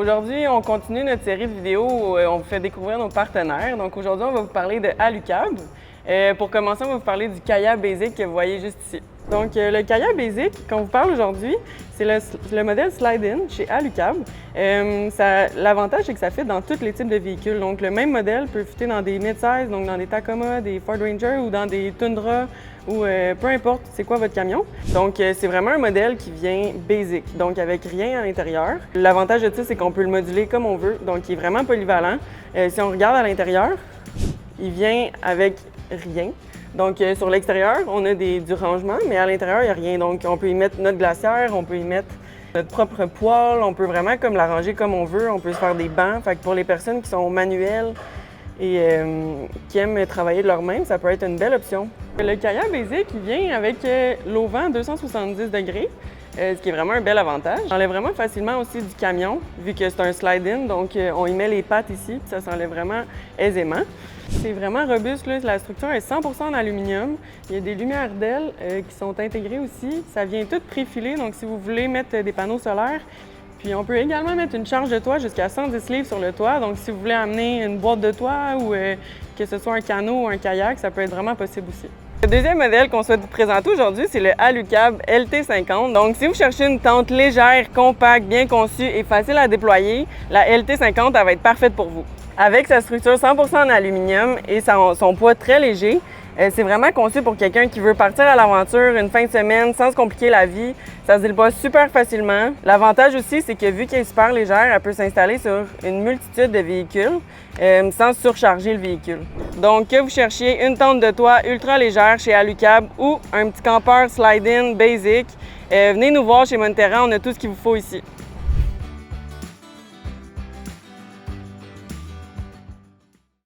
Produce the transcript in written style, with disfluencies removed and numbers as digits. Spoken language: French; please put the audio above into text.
Aujourd'hui, on continue notre série de vidéos où on vous fait découvrir nos partenaires. Donc aujourd'hui, on va vous parler de Alucab. Pour commencer, on va vous parler du kayak Basic que vous voyez juste ici. Donc le kayak Basic qu'on vous parle aujourd'hui, c'est le modèle Slide-In chez Alucab. L'avantage, c'est que ça fit dans tous les types de véhicules. Donc le même modèle peut fitter dans des mid-size, donc dans des Tacoma, des Ford Ranger ou dans des Tundra ou peu importe c'est quoi votre camion. Donc c'est vraiment un modèle qui vient basic, donc avec rien à l'intérieur. L'avantage de ça, c'est qu'on peut le moduler comme on veut, donc il est vraiment polyvalent. Si on regarde à l'intérieur, il vient avec rien. Donc sur l'extérieur, on a du rangement, mais à l'intérieur, il n'y a rien. Donc on peut y mettre notre glacière, on peut y mettre notre propre poêle, on peut vraiment comme l'arranger comme on veut, on peut se faire des bancs. Fait que pour les personnes qui sont manuelles et qui aiment travailler de leurs mains, ça peut être une belle option. Le kayak Basic, il vient avec l'auvent 270 degrés, ce qui est vraiment un bel avantage. On enlève vraiment facilement aussi du camion, vu que c'est un slide-in, donc on y met les pattes ici, puis ça s'enlève vraiment aisément. C'est vraiment robuste, là. La structure est 100% en aluminium. Il y a des lumières d'ailes qui sont intégrées aussi. Ça vient tout préfilé, donc si vous voulez mettre des panneaux solaires. Puis on peut également mettre une charge de toit jusqu'à 110 livres sur le toit. Donc si vous voulez amener une boîte de toit ou que ce soit un canot ou un kayak, ça peut être vraiment possible aussi. Le deuxième modèle qu'on souhaite vous présenter aujourd'hui, c'est le Alucab LT50. Donc si vous cherchez une tente légère, compacte, bien conçue et facile à déployer, la LT50 elle va être parfaite pour vous. Avec sa structure 100% en aluminium et son poids très léger, c'est vraiment conçu pour quelqu'un qui veut partir à l'aventure une fin de semaine sans se compliquer la vie. Ça se déploie super facilement. L'avantage aussi, c'est que vu qu'elle est super légère, elle peut s'installer sur une multitude de véhicules sans surcharger le véhicule. Donc, que vous cherchiez une tente de toit ultra légère chez Alucab ou un petit campeur slide-in basic, venez nous voir chez Montera, on a tout ce qu'il vous faut ici.